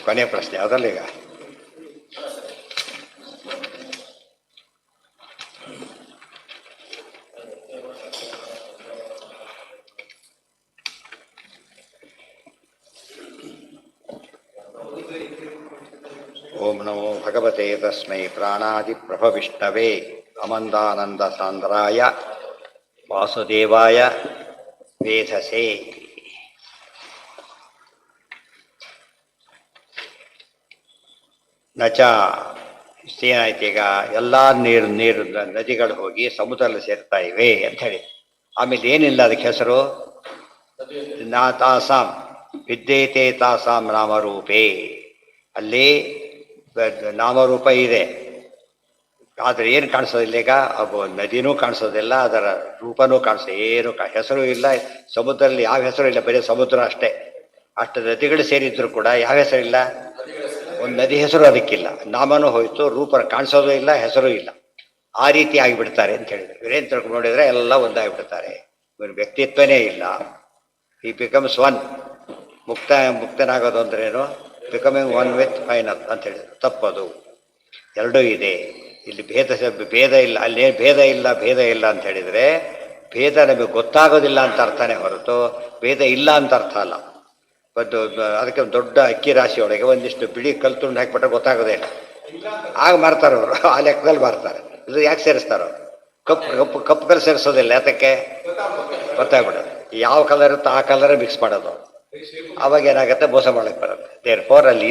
ಕೊನೆಯ ಪ್ರಶ್ನೆ ಅದಲ್ಲ ಈಗ. ಓಂ ನಮೋ ಭಗವತೆ ತಸ್ಮೈ ಪ್ರಾಣಾದಿಪ್ರಭವಿಷ್ಣವೇ ಅಮಂದಾನಂದ ಸಾಂದ್ರಾಯ ವಾಸುದೇವಾಯ ವೇಧಸೆ. ನಚ ಏನಾಯ್ತು ಈಗ, ಎಲ್ಲ ನೀರು ನದಿಗಳು ಹೋಗಿ ಸಮುದ್ರದಲ್ಲಿ ಸೇರ್ತಾ ಇವೆ ಅಂತ ಹೇಳಿ. ಆಮೇಲೆ ಏನಿಲ್ಲ ಅದಕ್ಕೆ ಹೆಸರು, ನಾ ತಾಸಾಂ ವಿದ್ಯೇತೆ ತಾಸಾಂ ನಾಮರೂಪೇ. ಅಲ್ಲಿ ನಾಮರೂಪ ಇದೆ, ಆದರೆ ಏನು ಕಾಣಿಸೋದಿಲ್ಲ ಈಗ, ನದಿನೂ ಕಾಣಿಸೋದಿಲ್ಲ, ಅದರ ರೂಪನೂ ಕಾಣಿಸೋ ಏನು ಹೆಸರು ಇಲ್ಲ. ಸಮುದ್ರದಲ್ಲಿ ಯಾವ ಹೆಸರು ಇಲ್ಲ, ಬರೀ ಸಮುದ್ರ ಅಷ್ಟೇ. ಅಷ್ಟು ನದಿಗಳು ಸೇರಿದ್ರು ಕೂಡ ಯಾವ ಹೆಸರಿಲ್ಲ, ಒಂದು ನದಿ ಹೆಸರು ಅದಕ್ಕಿಲ್ಲ. ನಾಮನೂ ಹೋಯ್ತು, ರೂಪ ಕಾಣಿಸೋದು ಇಲ್ಲ, ಹೆಸರು ಇಲ್ಲ. ಆ ರೀತಿ ಆಗಿಬಿಡ್ತಾರೆ ಅಂತ ಹೇಳಿದ್ರು. ಇವರೇನು ತಿಳ್ಕೊಂಡು ನೋಡಿದರೆ ಎಲ್ಲ ಒಂದಾಗಿಬಿಡ್ತಾರೆ, ಇವನ ವ್ಯಕ್ತಿತ್ವನೇ ಇಲ್ಲ. ಈ ಬಿಕಮ್ಸ್ ಒನ್. ಮುಕ್ತನಾಗೋದು ಅಂದ್ರೇನು, ಬಿಕಮಿಂಗ್ ಒನ್ ವಿತ್ ಫೈನಲ್ ಅಂತ ಹೇಳಿದ್ರು. ತಪ್ಪದು, ಎರಡೂ ಇದೆ. ಇಲ್ಲಿ ಭೇದ ಇಲ್ಲ, ಅಲ್ಲೇ ಭೇದ ಇಲ್ಲ ಅಂತ ಹೇಳಿದರೆ ಭೇದ ನಮಗೆ ಗೊತ್ತಾಗೋದಿಲ್ಲ ಅಂತ ಅರ್ಥನೇ ಹೊರತು ಭೇದ ಇಲ್ಲ ಅಂತ ಅರ್ಥ ಅಲ್ಲ. ಅದಕ್ಕೆ ದೊಡ್ಡ ಅಕ್ಕಿ ರಾಶಿಯೊಳಗೆ ಒಂದಿಷ್ಟು ಬಿಳಿ ಕಲ್ಲು ತುಂಡು ಹಾಕಿಬಿಟ್ರೆ ಗೊತ್ತಾಗೋದೇ ಇಲ್ಲ, ಆಗ ಮಾರ್ತಾರೆ ಅವರು. ಆ ಲೆಕ್ಕದಲ್ಲಿ ಮಾರ್ತಾರೆ. ಇದು ಯಾಕೆ ಸೇರಿಸ್ತಾರೋ, ಕಪ್ಪು ಕಲ್ಲು ಸೇರಿಸೋದಿಲ್ಲ, ಯಾತಕ್ಕೆ ಗೊತ್ತಾಗ್ಬಿಡೋದು. ಯಾವ ಕಲರ್ ಇರುತ್ತೋ ಆ ಕಲರೇ ಮಿಕ್ಸ್ ಮಾಡೋದು. ಅವಾಗ ಏನಾಗುತ್ತೆ, ಮೋಸ ಮಾಡೋಕ್ಕೆ ಬರುತ್ತೆ. ದೇರ್ ಫೋರ್ ಅಲ್ಲಿ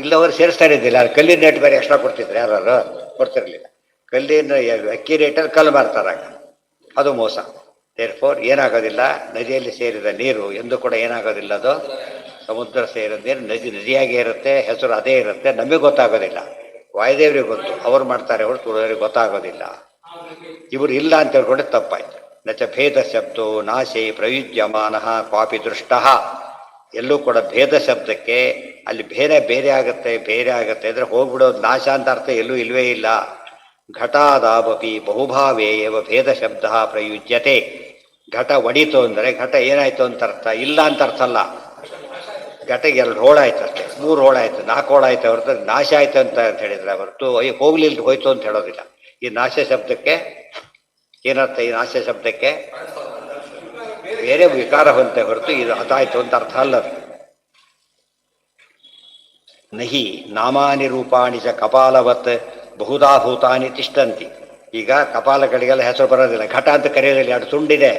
ಇಲ್ಲವರು ಸೇರಿಸ್ತಾ ಇದ್ದಿಲ್ಲ. ಕಲ್ಲಿನ ರೇಟ್ ಬೇರೆ ಎಕ್ಸ್ಟ್ರಾ ಕೊಡ್ತಿದ್ರು, ಯಾರು ಕೊಡ್ತಿರ್ಲಿಲ್ಲ. ಕಲ್ಲಿನ ಅಕ್ಕಿ ರೇಟಲ್ಲಿ ಕಲ್ಲು ಮಾರ್ತಾರಾಗ, ಅದು ಮೋಸ. ದೇರ್ ಫೋರ್ ಏನಾಗೋದಿಲ್ಲ, ನದಿಯಲ್ಲಿ ಸೇರಿದ ನೀರು ಎಂದು ಕೂಡ ಏನಾಗೋದಿಲ್ಲ, ಅದು ಸಮುದ್ರ ಸೇರಿದ ನೀರು ನದಿಯಾಗೇ ಇರುತ್ತೆ, ಹೆಸರು ಅದೇ ಇರುತ್ತೆ. ನಮಗೆ ಗೊತ್ತಾಗೋದಿಲ್ಲ, ವಾಯುದೇವರಿಗೆ ಗೊತ್ತು, ಅವ್ರು ಮಾಡ್ತಾರೆ, ಅವ್ರು ತುಳಿದವರಿಗೆ ಗೊತ್ತಾಗೋದಿಲ್ಲ. ಇವರು ಇಲ್ಲ ಅಂತ ಹೇಳ್ಕೊಂಡೆ ತಪ್ಪಾಯ್ತು. ನಚ ಭೇದ ಶಬ್ದೋ ನಾಶೇ ಪ್ರಯುಜ್ಯಮಾನ ಕ್ವಾಪಿ ದೃಷ್ಟ. ಎಲ್ಲೂ ಕೂಡ ಭೇದ ಶಬ್ದಕ್ಕೆ ಅಲ್ಲಿ ಬೇರೆ ಆಗುತ್ತೆ ಅಂದರೆ ಹೋಗ್ಬಿಡೋದು, ನಾಶ ಅಂತ ಅರ್ಥ ಎಲ್ಲೂ ಇಲ್ವೇ ಇಲ್ಲ. ಘಟಾದಾವಪಿ ಬಹುಭಾವೇ ಏವ ಭೇದ ಶಬ್ದ ಪ್ರಯುಜ್ಯತೆ. ಘಟ ಒಡೀತು ಅಂದರೆ ಘಟ ಏನಾಯ್ತು ಅಂತ ಅರ್ಥ, ಇಲ್ಲ ಅಂತ ಅರ್ಥ ಅಲ್ಲ. ಘಟಗೆ 2 ಹೋಳಾಯ್ತು ಅಷ್ಟೇ, 3 ಹೋಳಾಯ್ತು, 4 ಹೋಳಾಯ್ತು ಹೊರತು ನಾಶ ಆಯ್ತು ಅಂತ ಹೇಳಿದ್ರೆ ಹೊರತು ಹೋಗ್ಲಿಲ್ಲ ಹೋಯ್ತು ಅಂತ ಹೇಳೋದಿಲ್ಲ. ಈ ನಾಶ ಶಬ್ದಕ್ಕೆ ಏನರ್ಥ, ಈ ನಾಶ ಶಬ್ದಕ್ಕೆ ಬೇರೆ ವಿಕಾರ ಹೊಂತೆ ಹೊರತು ಇದು ಅದಾಯ್ತು ಅಂತ ಅರ್ಥ ಅಲ್ಲದು. ನಹಿ ನಾಮಾನಿ ರೂಪಾಣಿ ಚ ಕಪಾಲವತ್ ಬಹುಧಾ ಭೂತಾನಿ ತಿಷ್ಟಂತಿ. ಈಗ ಕಪಾಲಗಳಿಗೆಲ್ಲ ಹೆಸರು ಬರೋದಿಲ್ಲ, ಘಟ ಅಂತ ಕರೆಯೋದಿಲ್ಲ. 2 ತುಂಡಿದೆ,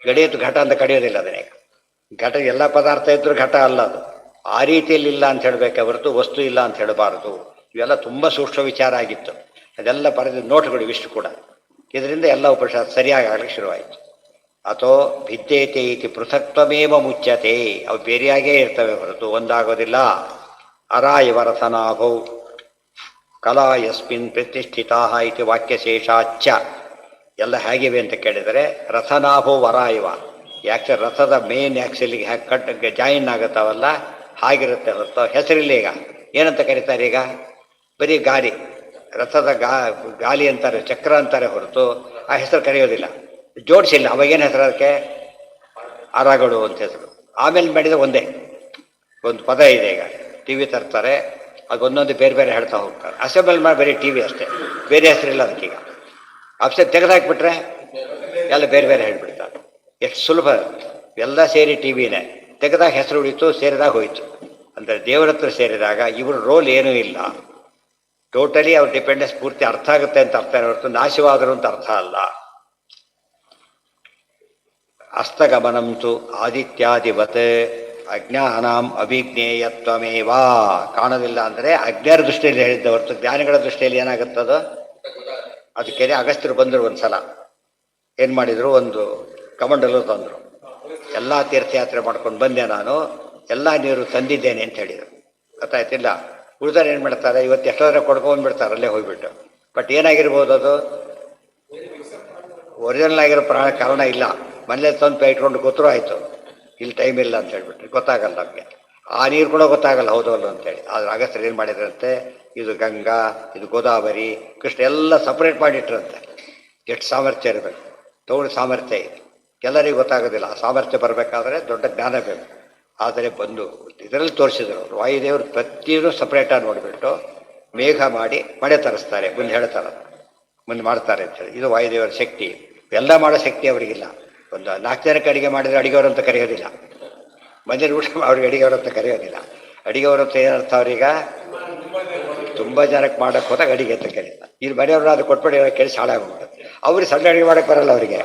ಗಡಿಯತ್ತು ಘಟ ಅಂತ ಕರೆಯೋದಿಲ್ಲ ಅದನ್ನೇ. ಘಟ ಎಲ್ಲ ಪದಾರ್ಥ ಇದ್ರೂ ಘಟ ಅಲ್ಲ ಅದು. ಆ ರೀತಿಯಲ್ಲಿ ಇಲ್ಲ ಅಂತ ಹೇಳಬೇಕೆ ಹೊರತು ವಸ್ತು ಇಲ್ಲ ಅಂತ ಹೇಳಬಾರದು. ಇವೆಲ್ಲ ತುಂಬ ಸೂಕ್ಷ್ಮ ವಿಚಾರ ಆಗಿತ್ತು. ಅದೆಲ್ಲ ಬರೆದ ನೋಟ್ಗಳು ಇವಿಷ್ಟು ಕೂಡ. ಇದರಿಂದ ಎಲ್ಲ ಉಪನಿಷತ್ ಸರಿಯಾಗಿ ಆಗಲಿಕ್ಕೆ ಶುರುವಾಯಿತು. ಅಥೋ ಭಿದ್ಯೇತೆ ಇತಿ ಪೃಥಕ್ತ್ವಮೇವ ಮುಚ್ಯತೆ. ಅವು ಬೇರೆಯಾಗೇ ಇರ್ತವೆ ಹೊರತು ಒಂದಾಗೋದಿಲ್ಲ. ಅರ ಇವ ರಥನಾಭೌ ಕಲಾ ಯಸ್ಮಿನ್ ಪ್ರತಿಷ್ಠಿತಾ ಇತಿ ವಾಕ್ಯಶೇಷಾಚ್ಚ. ಎಲ್ಲ ಹೇಗಿವೆ ಅಂತ ಕೇಳಿದರೆ ರಥನಾಭೌ ವರ ಇವ. ಯಾಕೆ ರಥದ ಮೇನ್ ಆ್ಯಕ್ಸಲಿಗೆ ಹೇಗೆ ಜಾಯಿನ್ ಆಗುತ್ತಾವಲ್ಲ ಹಾಗಿರುತ್ತೆ ಹೊರತು ಹೆಸರಿಲ್ಲ. ಈಗ ಏನಂತ ಕರೀತಾರೆ, ಈಗ ಬರೀ ಗಾಲಿ, ರಥದ ಗಾಲಿ ಅಂತಾರೆ, ಚಕ್ರ ಅಂತಾರೆ ಹೊರತು ಆ ಹೆಸರು ಕರೆಯೋದಿಲ್ಲ, ಜೋಡಿಸಿಲ್ಲ. ಅವಾಗೇನು ಹೆಸರು ಅದಕ್ಕೆ, ಅರಗಳು ಅಂತ ಹೆಸರು. ಆಮೇಲೆ ಮಾಡಿದ ಒಂದೇ ಒಂದು ಪದ ಇದೆ. ಈಗ ಟಿ ವಿ ತರ್ತಾರೆ, ಅದೊಂದೊಂದು ಬೇರೆ ಹೇಳ್ತಾ ಹೋಗ್ತಾರೆ. ಅಸೆಂಬಲ್ ಮಾಡಿ ಬರೀ ಟಿ ವಿ ಅಷ್ಟೇ, ಬೇರೆ ಹೆಸರಿಲ್ಲ ಅದಕ್ಕೀಗ. ಅಪ್ಸೆ ತೆಗೆದಾಕ್ಬಿಟ್ರೆ ಎಲ್ಲ ಬೇರೆ ಹೇಳ್ಬಿಡ್ತಾರೆ. ಎಷ್ಟು ಸುಲಭ, ಎಲ್ಲ ಸೇರಿ ಟಿ ವಿನೇ. ತೆಗೆದಾಗ ಹೆಸರು ಉಳಿತು, ಸೇರಿದಾಗ ಹೋಯಿತು. ಅಂದರೆ ದೇವರ ಹತ್ರ ಸೇರಿದಾಗ ಇವ್ರ ರೋಲ್ ಏನೂ ಇಲ್ಲ. ಟೋಟಲಿ ಅವ್ರ ಡಿಪೆಂಡೆನ್ಸ್ ಪೂರ್ತಿ ಅರ್ಥ ಆಗುತ್ತೆ ಅಂತ ಅರ್ಥ ಹೊರತು ನಾಶವಾದರು ಅಂತ ಅರ್ಥ ಅಲ್ಲ. ಅಸ್ತಗಮನಂತು ಆದಿತ್ಯಾದಿವತ್ ಅಜ್ಞಾನಾಂ ಅವಿಜ್ಞೇಯತ್ವಮೇವಾ. ಕಾಣೋದಿಲ್ಲ ಅಂದರೆ ಅಜ್ಞರ ದೃಷ್ಟಿಯಲ್ಲಿ ಹೇಳಿದ್ದ ಹೊರತು ಜ್ಞಾನಿಗಳ ದೃಷ್ಟಿಯಲ್ಲಿ ಏನಾಗುತ್ತದೋ. ಅದಕ್ಕೆ ಅಗಸ್ತ್ಯರು ಬಂದರು ಒಂದು ಸಲ, ಏನು ಮಾಡಿದರು, ಒಂದು ಕಮಂಡಲು ತಂದರು. ಎಲ್ಲ ತೀರ್ಥಯಾತ್ರೆ ಮಾಡ್ಕೊಂಡು ಬಂದೆ ನಾನು, ಎಲ್ಲ ನೀರು ತಂದಿದ್ದೇನೆ ಅಂತ ಹೇಳಿದರು. ಗೊತ್ತಾಯ್ತಿಲ್ಲ. ಉಳಿದಾರೆ ಏನು ಮಾಡ್ತಾರೆ, ಇವತ್ತು ಎಷ್ಟೋದ್ರೆ ಕೊಡ್ಕೊಂಡ್ಬಿಡ್ತಾರೆ ಅಲ್ಲೇ ಹೋಗ್ಬಿಟ್ಟು. ಬಟ್ ಏನಾಗಿರ್ಬೋದು, ಅದು ಒರಿಜಿನಲ್ ಆಗಿರೋ ಕಾರಣ ಇಲ್ಲ. ಮನೇಲಿ ತಂದು ಇಟ್ಕೊಂಡು ಗೊತ್ತರೂ ಆಯಿತು, ಇಲ್ಲಿ ಟೈಮ್ ಇಲ್ಲ ಅಂತ ಹೇಳ್ಬಿಟ್ರೆ ಗೊತ್ತಾಗಲ್ಲ ನಮಗೆ. ಆ ನೀರು ಕೂಡ ಗೊತ್ತಾಗಲ್ಲ ಹೌದಲ್ಲ ಅಂತೇಳಿ. ಆದರೆ ಅಗಸ್ತ್ಯರು ಏನು ಮಾಡಿದ್ರಂತೆ, ಇದು ಗಂಗಾ, ಇದು ಗೋದಾವರಿ, ಕೃಷ್ಣ ಎಲ್ಲ ಸಪ್ರೇಟ್ ಮಾಡಿಟ್ರಂತೆ. ಎಷ್ಟು ಸಾಮರ್ಥ್ಯ ಇರಬೇಕು, ತೋಳು ಸಾಮರ್ಥ್ಯ ಇದೆ. ಎಲ್ಲರಿಗೂ ಗೊತ್ತಾಗೋದಿಲ್ಲ. ಆ ಸಾಮರ್ಥ್ಯ ಬರಬೇಕಾದ್ರೆ ದೊಡ್ಡ ಜ್ಞಾನ ಬೇಕು. ಆದರೆ ಬಂದು ಇದರಲ್ಲಿ ತೋರಿಸಿದ್ರು ಅವರು ವಾಯುದೇವರು ಪ್ರತಿಯೊಂದು ಸಪ್ರೇಟಾಗಿ ನೋಡಿಬಿಟ್ಟು ಮೇಘ ಮಾಡಿ ಮಳೆ ತರಿಸ್ತಾರೆ ಮುಂದೆ ಹೇಳ್ತಾರೆ ಮುಂದೆ ಮಾಡ್ತಾರೆ ಅಂತೇಳಿ. ಇದು ವಾಯುದೇವರ ಶಕ್ತಿ. ಎಲ್ಲ ಮಾಡೋ ಶಕ್ತಿ ಅವರಿಗಿಲ್ಲ. ಒಂದು 4 ಜನಕ್ಕೆ ಅಡಿಗೆ ಮಾಡಿದರೆ ಅಡಿಗೆವರು ಅಂತ ಕರೆಯೋದಿಲ್ಲ. ಮನೇಲಿ ಊಟ ಅವ್ರಿಗೆ ಅಡಿಗೆವರು ಅಂತ ಕರೆಯೋದಿಲ್ಲ. ಅಡಿಗೆವರು ಅಂತ ಏನರ್ಥ ಅವ್ರೀಗ ತುಂಬ ಜನಕ್ಕೆ ಮಾಡೋಕ್ಕೆ ಹೋದಾಗ ಅಡಿಗೆ ಅಂತ ಕರೀತಾರೆ. ಇಲ್ಲಿ ಮನೆಯವರು ಅದು ಕೊಟ್ಬಿಡಿ ಕೇಳಿಸಿ ಹಾಳಾಗ್ಬಿಡುತ್ತೆ. ಅವ್ರಿಗೆ ಸಣ್ಣ ಅಡಿಗೆ ಮಾಡೋಕ್ಕೆ ಬರಲ್ಲ ಅವರಿಗೆ,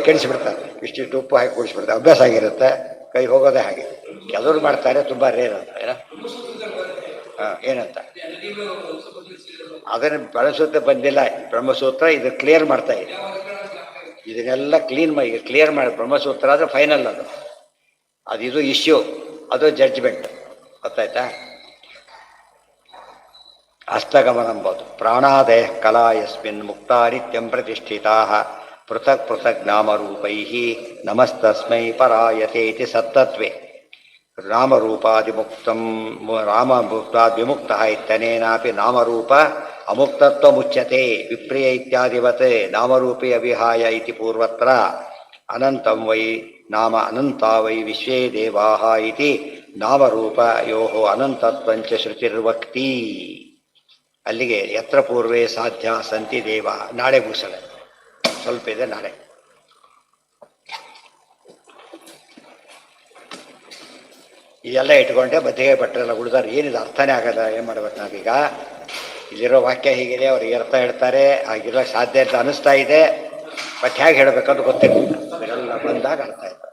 ಕೆಡಿಸ್ಬಿಡ್ತಾರೆ. ಇಷ್ಟಿಷ್ಟು ಉಪ್ಪು ಹಾಕಿ ಕುಡಿಸ್ಬಿಡ್ತಾರೆ. ಅಭ್ಯಾಸ ಆಗಿರುತ್ತೆ, ಕೈ ಹೋಗೋದೇ ಹಾಗೆ. ಕೆಲವರು ಮಾಡ್ತಾರೆ, ತುಂಬ ರೇರ್ ಅಂತ ಏನ. ಹಾಂ, ಏನಂತ ಅದನ್ನು ಬಳಸುತ್ತೆ ಬಂದಿಲ್ಲ ಬ್ರಹ್ಮಸೂತ್ರ. ಇದು ಕ್ಲಿಯರ್ ಮಾಡ್ತಾ ಇದೆ. ಇದನ್ನೆಲ್ಲ ಕ್ಲಿಯರ್ ಮಾಡಿ ಬ್ರಹ್ಮಸೂತ್ರ ಆದರೆ ಫೈನಲ್ ಅದು ಇದು ಇಶ್ಯೂ, ಅದು ಜಡ್ಜ್ಮೆಂಟ್. ಗೊತ್ತಾಯ್ತಾ? ಹಸ್ತಗಮನಂಬೋದು ಪ್ರಾಣಾದಯ ಕಲಾ ಯಸ್ಮಿನ್ ಮುಕ್ತಾರಿತ್ಯಂ ಪ್ರತಿಷ್ಠಿತಾ ಪೃಥಕ್ ಪೃಥಕ್ ನಾಮರೂಪೈ ನಮಸ್ತಸ್ಮೈ ಪರಾಯತೆ ಇತಿ ಸತ್ತತ್ವೇ ನಾಮರೂಪಾದಿಮುಕ್ತಂ ರಾಮಮುಕ್ತಾದ್ವಿಮುಕ್ತ ಇತ್ಯನೇನಾಪಿ ನಾಮರೂಪ ಅಮುಕ್ತತ್ವಮುಚ್ಯತೆ ವಿಪ್ರಿಯ ಇತ್ಯಾದಿವತ್ ನಾಮರೂಪೇ ಅವಿಹಾಯ ಇತಿ ಪೂರ್ವತ್ರ ಅನಂತಂ ವೈ ನಾಮ ಅನಂತಾ ವೈ ವಿಶ್ವೇ ದೇವಾಃ ಇತಿ ನಾಮರೂಪಯೋಃ ಅನಂತತ್ವಂಚ ಶ್ರುತಿರ್ವಕ್ತಿ. ಅಲ್ಲಿಗೆ ಯತ್ರ ಪೂರ್ವೇ ಸಾಧ್ಯ ಸಂತಿ ದೇವ. ನಾಳೆ ಮುಗಿಸೋಣ, ಸ್ವಲ್ಪ ಇದೆ ನಾಳೆ. ಇದೆಲ್ಲ ಇಟ್ಕೊಂಡೆ ಮಧ್ಯೆ ಭಟ್ರೆಲ್ಲ ಉಳಿದಾರೆ. ಏನಿದೆ ಅರ್ಥನೇ ಆಗಲ್ಲ, ಏನು ಮಾಡ್ಬೇಕು ನಾವೀಗ? ಇಲ್ಲಿರೋ ವಾಕ್ಯ ಹೀಗಿದೆ, ಅವ್ರಿಗೆ ಅರ್ಥ ಹೇಳ್ತಾರೆ, ಆಗಿರೋಕ್ಕೆ ಸಾಧ್ಯ ಅಂತ ಅನಿಸ್ತಾ ಇದೆ, ಬಟ್ ಹೇಗೆ ಹೇಳಬೇಕಂತ ಗೊತ್ತಿರಲಿಲ್ಲ. ಇವೆಲ್ಲ ಬಂದಾಗ ಅರ್ಥ ಆಯ್ತು.